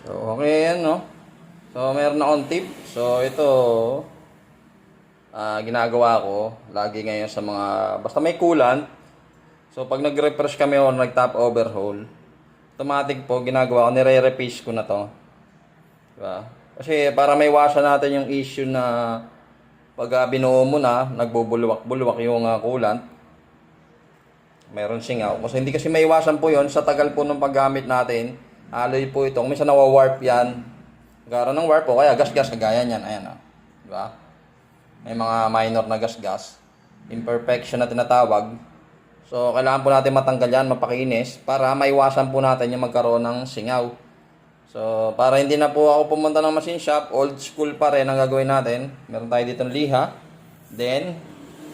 So, okay yan, no? So, meron akong tip. So, ito, ginagawa ko lagi ngayon sa mga, basta may coolant. So, pag nag-refresh kami o nag-top overhaul, automatic po, ginagawa ko, nire-repaste ko na to. Diba? Kasi para may iwasan natin yung issue na pag binuo mo na, nagbubulwak-bulwak yung coolant, meron singaw. Kasi hindi kasi maiwasan po yon sa tagal po ng paggamit natin. Alloy po ito. Minsan nawa-warp yan. Nagkaroon ng warp po, kaya gas-gas kagaya niyan. Ayan o. Diba? May mga minor na gas-gas. Imperfection na tinatawag. So, kailangan po natin matanggal yan, mapakinis, para maiwasan po natin yung magkaroon ng singaw. So, para hindi na po ako pumunta ng machine shop, old school pa rin ang gagawin natin. Meron tayo dito ng liha. Then,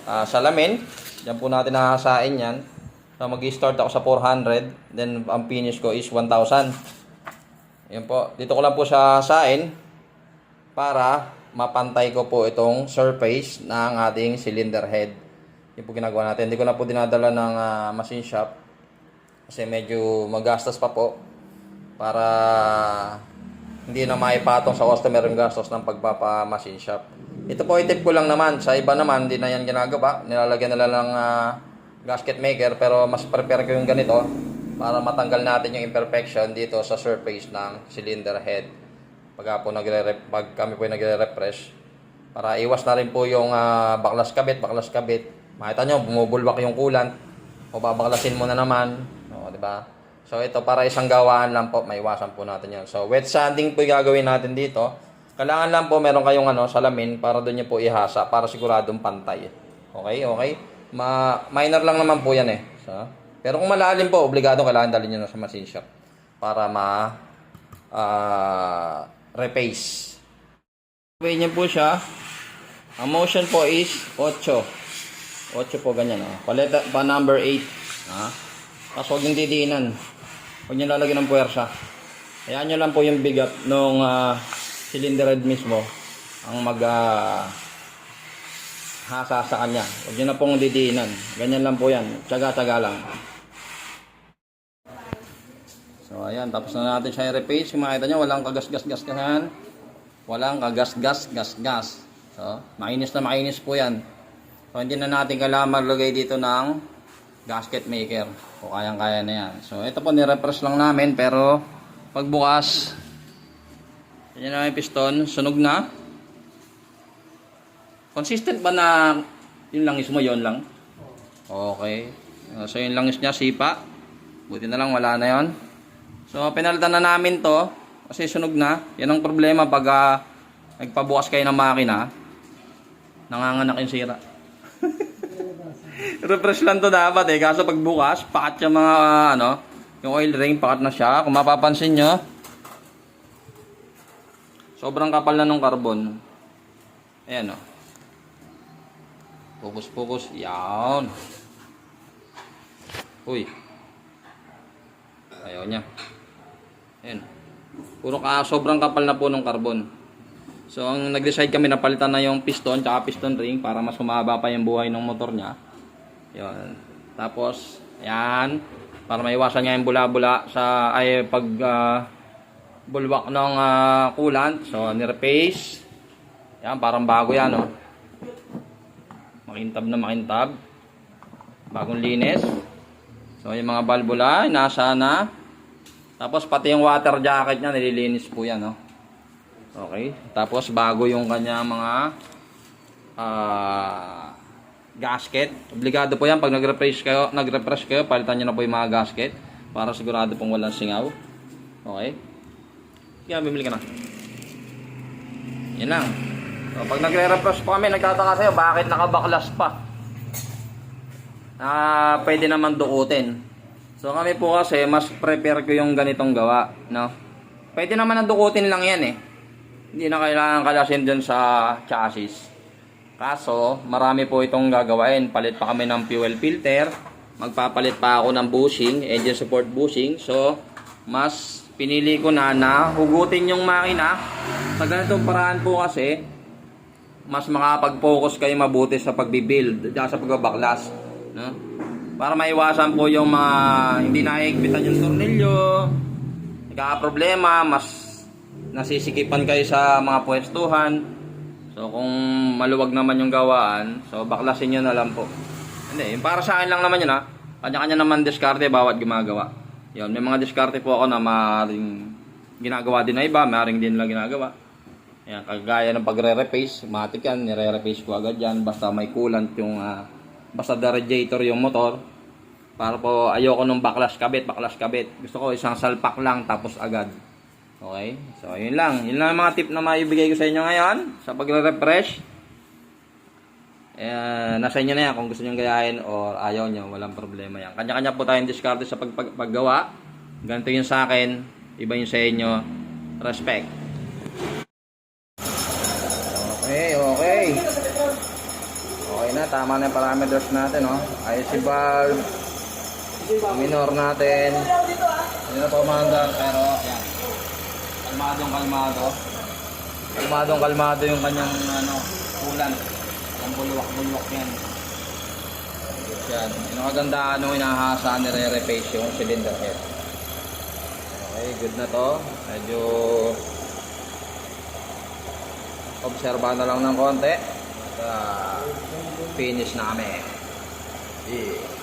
salamin. Diyan po natin nakasain yan. So, mag-start ako sa 400. Then, ang finish ko is 1,000. Yan po. Dito ko lang po siya sain para mapantay ko po itong surface ng ating cylinder head. Yan po ginagawa natin. Hindi ko na po dinadala ng machine shop kasi medyo magastos pa po para hindi na maipatong sa customer yung gastos ng pagpapa-machine shop. Ito po itip ko lang naman. Sa iba naman, hindi na yan ginagawa. Nilalagyan nila ng gasket maker, pero mas prepare ko yung ganito para matanggal natin yung imperfection dito sa surface ng cylinder head pag kami po nagre-refresh, para iwas na rin po yung baklas kabit. Makita nyo, bumubulwak yung coolant o babaklasin mo na naman, o, diba? So ito, para isang gawaan lang po, maiwasan po natin yun. So wet sanding po yung gagawin natin dito. Kailangan lang po meron kayong salamin para doon nyo po ihasa para siguradong pantay. Okay? Minor lang naman po yan eh. So, pero kung malalim po, obligado kailangan dalhin nyo na sa machine shop para repaste. Gawin nyo po siya. Ang motion po is 8. 8 po ganyan. Paleta pa number 8. Tapos huwag yung didiinan. Huwag nyo lalagyan ng puwersa. Hayaan nyo lang po yung bigat ng cylinder head mismo ang hasa sa kanya. Huwag nyo na pong didiinan. Ganyan lang po yan. Tsaga-tsaga lang. So, ayan. Tapos na natin siya i-repaste. Kung makita nyo, walang kagas-gas-gas-gasan. Walang kagas-gas-gas-gas. So, mainis na mainis po yan. So, hindi na natin kailangan maglagay dito ng gasket maker. O kayang-kaya na yan. So, ito po, nirepress lang namin. Pero, pagbukas, yan na yung piston. Sunog na. Consistent ba na yung langis mo, yon lang? Okay. So, yung langis niya, sipa. Buti na lang, wala na yon. So, pinalitan na namin to kasi sunog na. Yan ang problema pag nagpabukas kayo ng makina. Nanganganak yung sira. Refresh lang to dapat eh. Kaso pagbukas, pakat yung mga yung oil ring, pakat na siya. Kung mapapansin nyo, sobrang kapal na ng carbon. Ayan o. Focus. Yan. Uy. Ayaw niya. Ayan. Sobrang kapal na po ng carbon. So, ang nag-decide kami na palitan na yung piston tsaka piston ring para mas humaba pa yung buhay ng motor niya. Yan. Tapos, yan. Para maiwasan niya yung bula-bula bulwak ng coolant. So, nirepaste. Yan, parang bago yan, oh. Makintab. Bagong linis. So, yung mga valvula, nasa na. Tapos, pati yung water jacket niya, nililinis po yan, oh. Okay. Tapos, bago yung kanya mga gasket. Obligado po yan. Pag nag-refresh kayo, palitan nyo na po yung mga gasket para sigurado pong walang singaw. Okay. Kaya, bimili ka na. Yan lang. So, pag nagre-refresh po kami, nagtataka sa'yo, bakit nakabaklas pa? Pwede naman dukutin. So, kami po kasi, mas prepare ko yung ganitong gawa. No? Pwede naman na dukutin lang yan eh. Hindi na kailangan kalasin dun sa chassis. Kaso, marami po itong gagawain. Palit pa kami ng fuel filter. Magpapalit pa ako ng bushing, engine support bushing. So, mas pinili ko na hugutin yung makina. Sa ganitong paraan po kasi, mas makapag-focus kayo mabuti sa pagbibuild at sa pagbabaklas, no? Para maiwasan po yung mga hindi naigpitan yung tornilyo, nagkakaproblema, mas nasisikipan kayo sa mga pwestuhan. So kung maluwag naman yung gawaan, so baklasin nyo na lang po. Hindi, yung para sa akin lang naman yun ha. Kanya-kanya naman diskarte bawat gumagawa. Yun, may mga diskarte po ako na maaaring ginagawa din na iba, maaaring din lang ginagawa. Yan, kagaya ng pagre-repace, matik yan, nire-repace ko agad yan. Basta may coolant yung, basta the radiator yung motor. Para po ayoko nung baklas kabit. Gusto ko isang salpak lang tapos agad. Okay? So, yun lang. Yun lang ang mga tip na maibigay ko sa inyo ngayon sa pagre-refresh. Nasa inyo na yan kung gusto nyo gayahin o ayaw nyo. Walang problema yan. Kanya-kanya po tayong diskarte sa paggawa. Ganito yun sa akin. Iba yun sa inyo. Respect. Okay. Okay na. Tama na yung parameters natin. Oh. Ayos si valve. Minor natin. Hindi na pumandar. Pero yan. Kalmadong-kalmado yung kanyang coolant. Ang bulwak-bulwak yan. Yan. Yung kagandahan nung inahasa nire-repace yung cylinder head. Okay, good na to. Medyo obserbahan na lang ng konti. At finish na kami. Yeah.